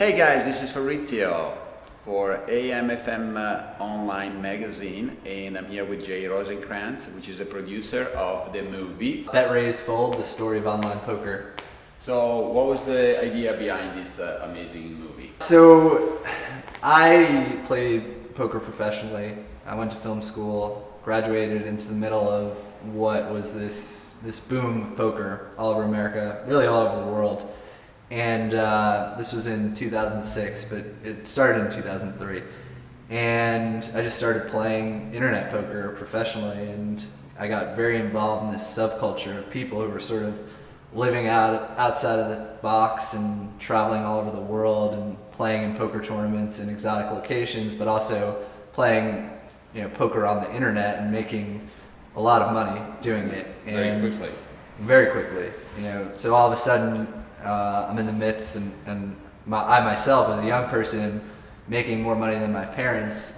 Hey guys, this is Fabrizio for AMFM Online Magazine, and I'm here with Jay Rosenkrantz, which is a producer of the movie Bet Raised Fold, the story of online poker. So what was the idea behind this amazing movie? So I played poker professionally. I went to film school, graduated into the middle of what was this boom of poker all over America, really all over the world. And this was in 2006, but it started in 2003. And I just started playing internet poker professionally, and I got very involved in this subculture of people who were sort of living outside of the box and traveling all over the world and playing in poker tournaments in exotic locations, but also playing, poker on the internet and making a lot of money doing it. And very quickly. So all of a sudden, I'm in the midst, and I myself, as a young person, making more money than my parents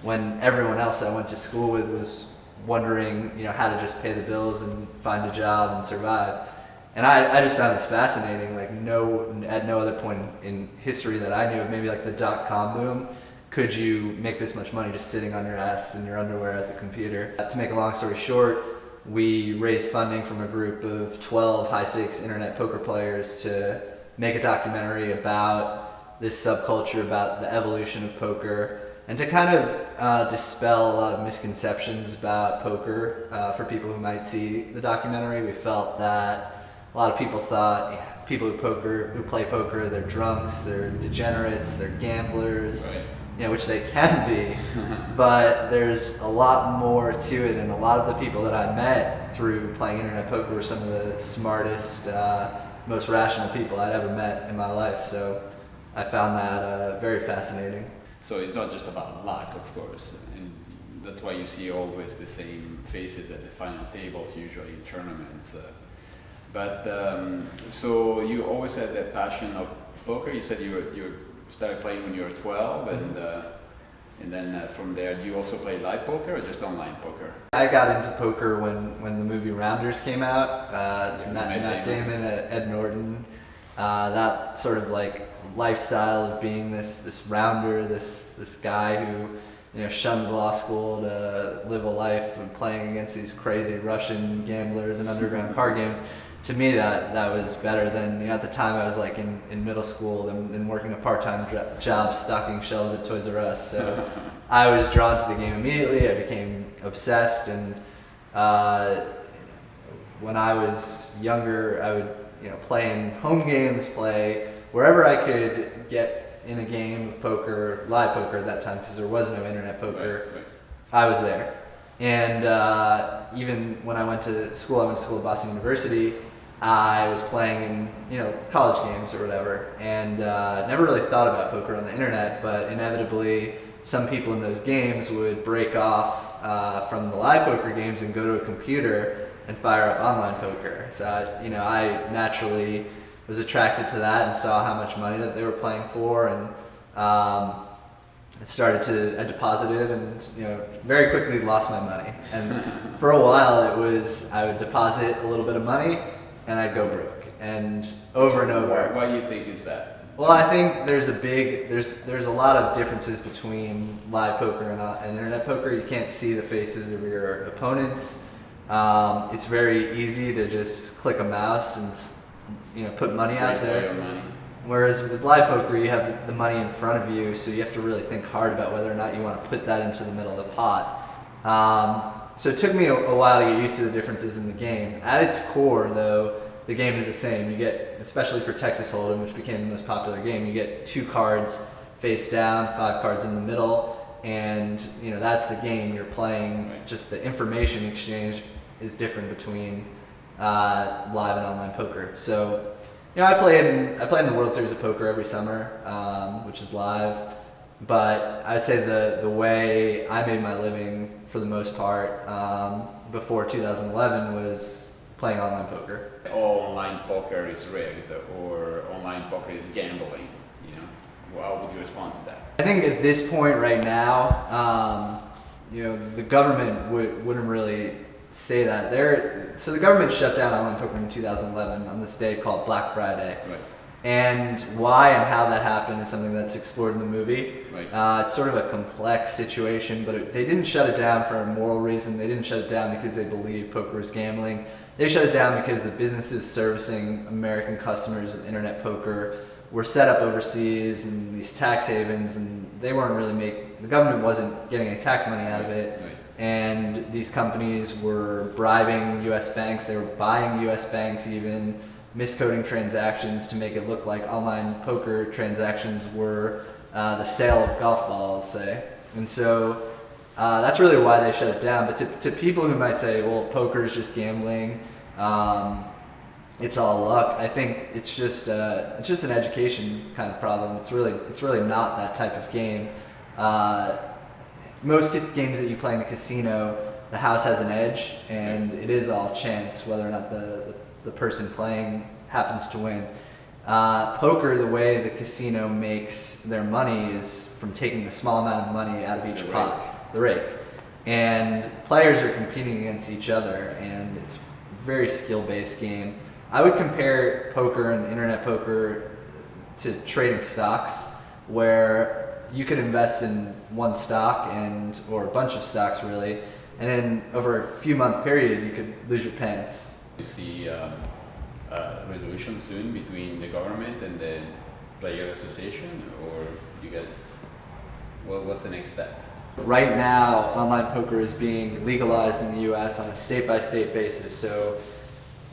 when everyone else I went to school with was wondering, how to just pay the bills and find a job and survive. And I just found this fascinating. Like at no other point in history that I knew of, maybe like the .com boom, could you make this much money just sitting on your ass in your underwear at the computer? To make a long story short, we raised funding from a group of 12 high-stakes internet poker players to make a documentary about this subculture, about the evolution of poker, and to kind of dispel a lot of misconceptions about poker for people who might see the documentary. We felt that a lot of people thought people who play poker, they're drunks, they're degenerates, they're gamblers. Right. Which they can be, but there's a lot more to it, and a lot of the people that I met through playing internet poker were some of the smartest, most rational people I'd ever met in my life, so I found that very fascinating. So it's not just about luck, of course, and that's why you see always the same faces at the final tables, usually in tournaments. So you always had that passion of poker. You said you started playing when you were 12, and then from there, do you also play live poker or just online poker? I got into poker when the movie Rounders came out. It's Matt Damon, Ed Norton. That sort of like lifestyle of being this rounder, this guy who shuns law school to live a life and playing against these crazy Russian gamblers and underground card games. To me, that was better than, at the time I was like in middle school and working a part-time job stocking shelves at Toys R Us. So I was drawn to the game immediately. I became obsessed, and when I was younger, I would play in home games, play wherever I could get in a game of poker, live poker at that time, because there was no internet poker. Right. I was there. And even when I went to school at Boston University, I was playing in college games or whatever, and never really thought about poker on the internet, but inevitably some people in those games would break off from the live poker games and go to a computer and fire up online poker. So I naturally was attracted to that and saw how much money that they were playing for, and I deposited and very quickly lost my money. And for a while I would deposit a little bit of money and I'd go broke, and over and over. Why do you think is that? Well, I think there's a lot of differences between live poker and internet poker. You can't see the faces of your opponents. It's very easy to just click a mouse and put money out there. Whereas with live poker, you have the money in front of you, so you have to really think hard about whether or not you want to put that into the middle of the pot. So it took me a while to get used to the differences in the game. At its core, though, the game is the same. You get, especially for Texas Hold'em, which became the most popular game, you get 2 cards face down, 5 cards in the middle, and that's the game you're playing. Right. Just the information exchange is different between live and online poker. So I play in the World Series of Poker every summer, which is live. But I'd say the way I made my living for the most part before 2011 was playing online poker. Online poker is rigged, or online poker is gambling. How would you respond to that? I think at this point right now, the government wouldn't really say that. So the government shut down online poker in 2011 on this day called Black Friday. Right. And why and how that happened is something that's explored in the movie. Right. It's sort of a complex situation, but they didn't shut it down for a moral reason. They didn't shut it down because they believed poker was gambling. They shut it down because the businesses servicing American customers with internet poker were set up overseas in these tax havens, and they weren't really the government wasn't getting any tax money out of it. Right. And these companies were bribing U.S. banks. They were buying U.S. banks even, miscoding transactions to make it look like online poker transactions were the sale of golf balls, say. And so that's really why they shut it down. But to people who might say, well, poker is just gambling, it's all luck, I think it's just an education kind of problem. It's really not that type of game. Most games that you play in a casino, the house has an edge, and it is all chance whether or not the person playing happens to win. Poker, the way the casino makes their money is from taking a small amount of money out of each pot, the rake. And players are competing against each other, and it's a very skill-based game. I would compare poker and internet poker to trading stocks, where you could invest in one stock or a bunch of stocks really, and then over a few month period you could lose your pants. You see a resolution soon between the government and the player association, or you guys, what's the next step? Right now, online poker is being legalized in the U.S. on a state-by-state basis. So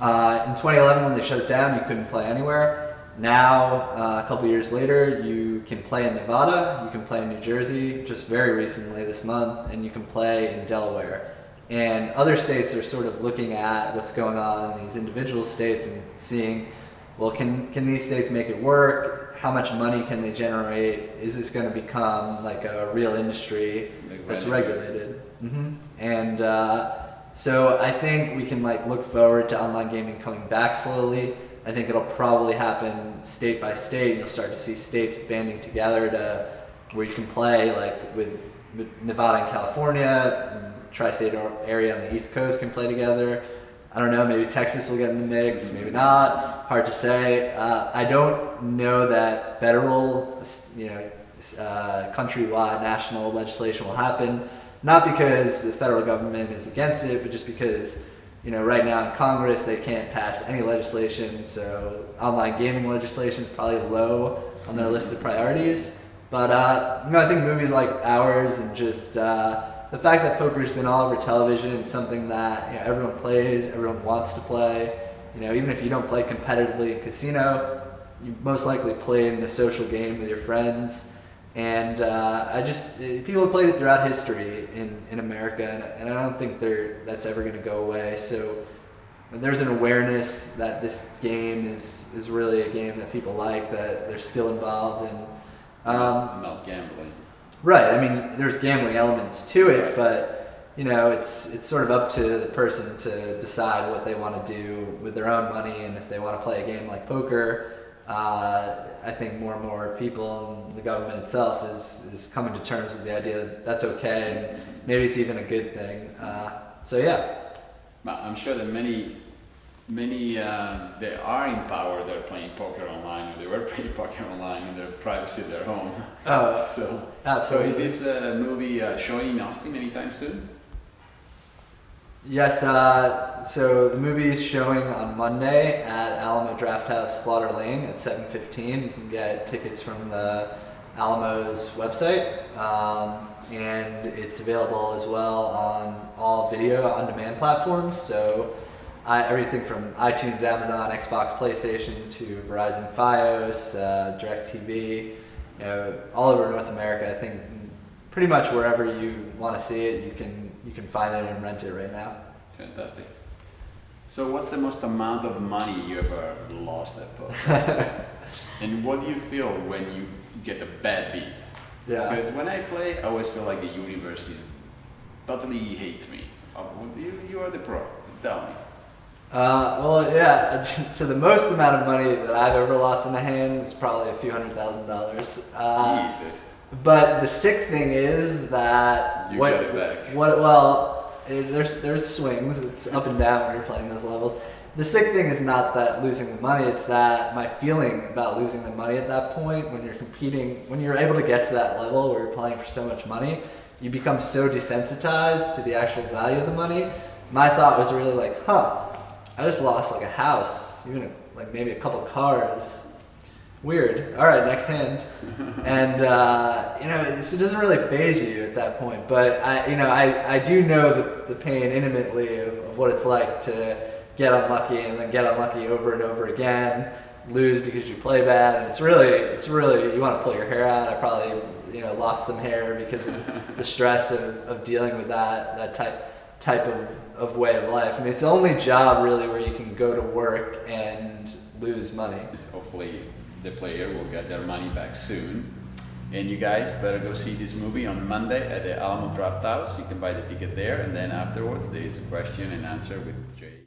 in 2011, when they shut it down, you couldn't play anywhere. Now, a couple years later, you can play in Nevada, you can play in New Jersey, just very recently this month, and you can play in Delaware. And other states are sort of looking at what's going on in these individual states and seeing, well, can these states make it work? How much money can they generate? Is this going to become like a real industry that's regulated? Mm-hmm. And so I think we can look forward to online gaming coming back slowly. I think it'll probably happen state by state. You'll start to see states banding together to where you can play, with Nevada and California, and tri-state area on the East Coast can play together. I don't know, maybe Texas will get in the mix, maybe not. Hard to say. I don't know that federal, countrywide, national legislation will happen. Not because the federal government is against it, but just because right now in Congress they can't pass any legislation, so online gaming legislation is probably low on their list of priorities. But I think movies like ours and just the fact that poker's been all over television, it's something that everyone plays, everyone wants to play. Even if you don't play competitively in casino, you most likely play in a social game with your friends. And people have played it throughout history in America, and I don't think that's ever going to go away. So there's an awareness that this game is really a game that people like, that there's skill involved in. Not gambling. Right. I mean, there's gambling elements to it, but it's sort of up to the person to decide what they want to do with their own money, and if they want to play a game like poker. I think more and more people and the government itself is coming to terms with the idea that that's okay, and maybe it's even a good thing. So yeah. I'm sure that many they are in power. They're playing poker online, or they were playing poker online in their privacy of their home. Oh, so absolutely. So is this movie showing in Austin anytime soon? Yes, so the movie is showing on Monday at Alamo Drafthouse Slaughter Lane at 7:15. You can get tickets from the Alamo's website, and it's available as well on all video on-demand platforms. So everything from iTunes, Amazon, Xbox, PlayStation to Verizon Fios, DirecTV, all over North America. I think pretty much wherever you want to see it, you can find it and rent it right now. Fantastic. So what's the most amount of money you ever lost at poker? And what do you feel when you get a bad beat? Yeah. Because when I play, I always feel like the universe totally hates me. You are the pro. Tell me. Well, yeah. So the most amount of money that I've ever lost in a hand is probably a few $100,000. Jesus. But the sick thing is that You get it back. there's swings. It's up and down when you're playing those levels. the sick thing is not that losing the money, it's that my feeling about losing the money at that point, when you're competing, when you're able to get to that level where you're playing for so much money, you become so desensitized to the actual value of the money. My thought was really like, I just lost like a house, even like maybe a couple cars. Weird. All right, next hand. And it doesn't really faze you at that point. But I do know the pain intimately of what it's like to get unlucky and then get unlucky over and over again, lose because you play bad, and it's really you want to pull your hair out. I probably lost some hair because of the stress of dealing with that type of way of life. I mean, it's the only job really where you can go to work and lose money. Hopefully the player will get their money back soon. And you guys better go see this movie on Monday at the Alamo Draft House. You can buy the ticket there, and then afterwards there is a question and answer with Jay.